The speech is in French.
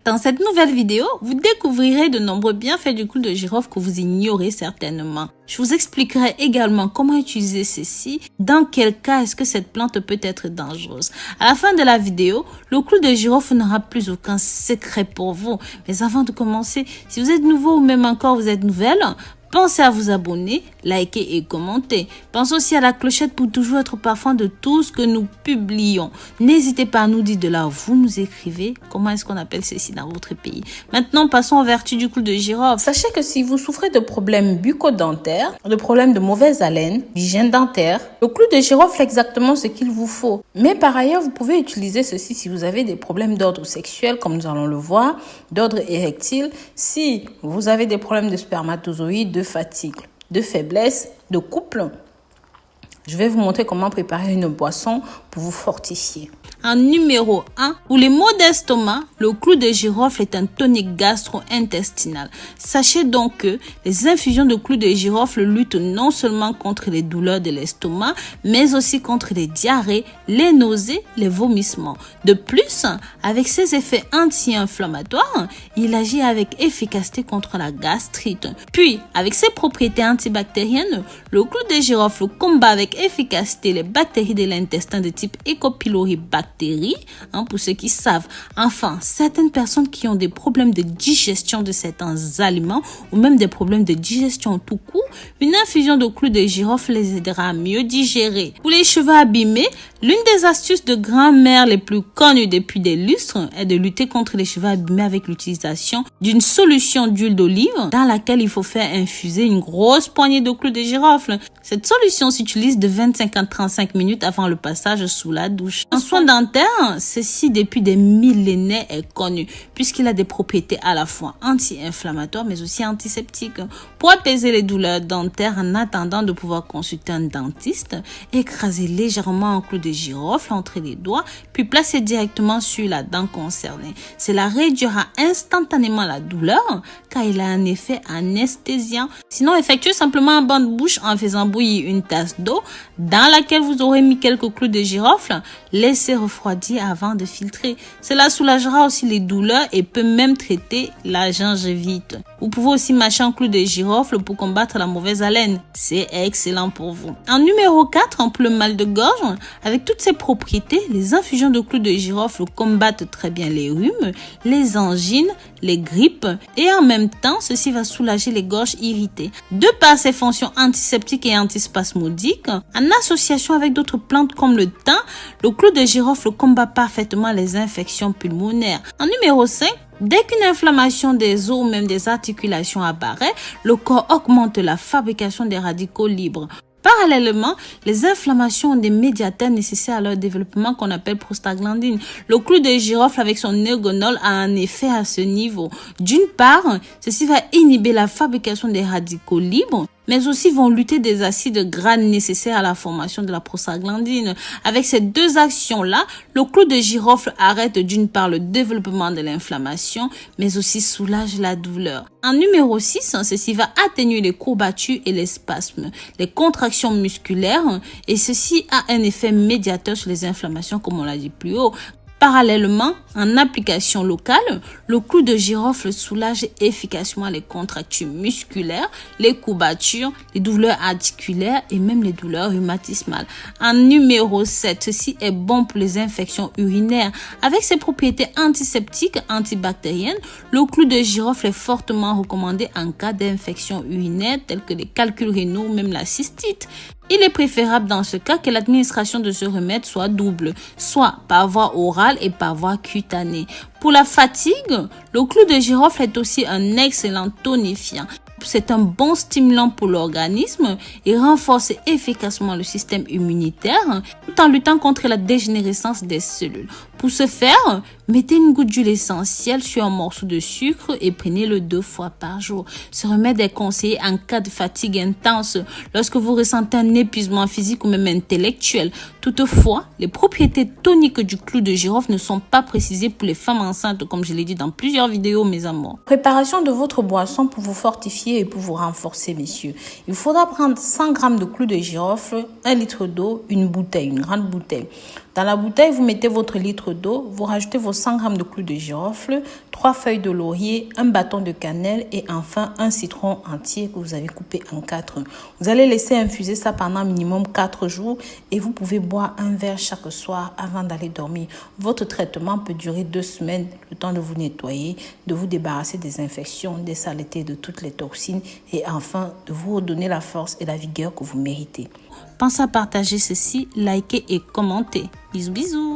Dans cette nouvelle vidéo, vous découvrirez de nombreux bienfaits du clou de girofle que vous ignorez certainement. Je vous expliquerai également comment utiliser ceci, dans quel cas est-ce que cette plante peut être dangereuse. À la fin de la vidéo, le clou de girofle n'aura plus aucun secret pour vous. Mais avant de commencer, si vous êtes nouveau ou même encore vous êtes nouvelle, pensez à vous abonner, liker et commenter. Pensez aussi à la clochette pour toujours être au parfum de tout ce que nous publions. N'hésitez pas à nous dire de là où vous nous écrivez comment est-ce qu'on appelle ceci dans votre pays. Maintenant, passons aux vertus du clou de girofle. Sachez que si vous souffrez de problèmes bucco-dentaires, de problèmes de mauvaise haleine, d'hygiène dentaire, le clou de girofle est exactement ce qu'il vous faut. Mais par ailleurs, vous pouvez utiliser ceci si vous avez des problèmes d'ordre sexuel, comme nous allons le voir, d'ordre érectile, si vous avez des problèmes de spermatozoïdes, de fatigue, de faiblesse, de couple. Je vais vous montrer comment préparer une boisson pour vous fortifier. En numéro 1, pour les maux d'estomac, le clou de girofle est un tonique gastro-intestinal. Sachez donc que les infusions de clou de girofle luttent non seulement contre les douleurs de l'estomac, mais aussi contre les diarrhées, les nausées, les vomissements. De plus, avec ses effets anti-inflammatoires, il agit avec efficacité contre la gastrite. Puis, avec ses propriétés antibactériennes, le clou de girofle combat avec efficacité les bactéries de l'intestin de type Helicobacter bactéries, pour ceux qui savent. Enfin, certaines personnes qui ont des problèmes de digestion de certains aliments ou même des problèmes de digestion tout court, une infusion de clou de girofle les aidera à mieux digérer. Pour les cheveux abîmés, l'une des astuces de grand-mère les plus connues depuis des lustres est de lutter contre les cheveux abîmés avec l'utilisation d'une solution d'huile d'olive dans laquelle il faut faire infuser une grosse poignée de clou de girofle. Cette solution s'utilise de 25 à 35 minutes avant le passage sous la douche. En soin dentaire, ceci depuis des millénaires est connu puisqu'il a des propriétés à la fois anti-inflammatoires mais aussi antiseptiques. Pour apaiser les douleurs dentaires en attendant de pouvoir consulter un dentiste, écrasez légèrement un clou de girofle entre les doigts puis placez directement sur la dent concernée. Cela réduira instantanément la douleur car il a un effet anesthésiant. Sinon, effectuez simplement un bain de bouche en faisant bouillir une tasse d'eau dans laquelle vous aurez mis quelques clous de girofle. Laissez refroidir avant de filtrer. Cela soulagera aussi les douleurs et peut même traiter la gingivite. Vous pouvez aussi mâcher un clou de girofle pour combattre la mauvaise haleine. C'est excellent pour vous. En numéro 4, pour le mal de gorge, avec toutes ses propriétés, les infusions de clou de girofle combattent très bien les rhumes, les angines, les grippes et en même temps, ceci va soulager les gorges irritées. De par ses fonctions antiseptiques et antispasmodiques, en association avec d'autres plantes comme le thym, le clou de girofle combat parfaitement les infections pulmonaires. En numéro 5, dès qu'une inflammation des os ou même des articulations apparaît, le corps augmente la fabrication des radicaux libres. Parallèlement, les inflammations ont des médiateurs nécessaires à leur développement qu'on appelle prostaglandine. Le clou de girofle avec son ergonol a un effet à ce niveau. D'une part, ceci va inhiber la fabrication des radicaux libres, mais aussi vont lutter des acides gras nécessaires à la formation de la prostaglandine. Avec ces deux actions-là, le clou de girofle arrête d'une part le développement de l'inflammation, mais aussi soulage la douleur. En numéro 6, ceci va atténuer les courbatures et les spasmes, les contractions musculaires, et ceci a un effet médiateur sur les inflammations, comme on l'a dit plus haut. Parallèlement, en application locale, le clou de girofle soulage efficacement les contractures musculaires, les courbatures, les douleurs articulaires et même les douleurs rhumatismales. En numéro 7, ceci est bon pour les infections urinaires. Avec ses propriétés antiseptiques, antibactériennes, le clou de girofle est fortement recommandé en cas d'infection urinaire telles que les calculs rénaux ou même la cystite. Il est préférable dans ce cas que l'administration de ce remède soit double, soit par voie orale et par voie cutanée. Pour la fatigue, le clou de girofle est aussi un excellent tonifiant. C'est un bon stimulant pour l'organisme et renforce efficacement le système immunitaire tout en luttant contre la dégénérescence des cellules. Pour ce faire, mettez une goutte d'huile essentielle sur un morceau de sucre et prenez-le 2 fois par jour. Ce remède est conseillé en cas de fatigue intense, lorsque vous ressentez un épuisement physique ou même intellectuel. Toutefois, les propriétés toniques du clou de girofle ne sont pas précisées pour les femmes enceintes, comme je l'ai dit dans plusieurs vidéos, mes amours. Préparation de votre boisson pour vous fortifier et pour vous renforcer, messieurs. Il faudra prendre 100 g de clou de girofle, 1 litre d'eau, une bouteille, une grande bouteille. Dans la bouteille, vous mettez votre litre d'eau, vous rajoutez vos 100 g de clous de girofle, 3 feuilles de laurier, un bâton de cannelle et enfin un citron entier que vous avez coupé en 4. Vous allez laisser infuser ça pendant minimum 4 jours et vous pouvez boire un verre chaque soir avant d'aller dormir. Votre traitement peut durer 2 semaines, le temps de vous nettoyer, de vous débarrasser des infections, des saletés, de toutes les toxines et enfin de vous redonner la force et la vigueur que vous méritez. Pensez à partager ceci, liker et commenter. Bisous bisous.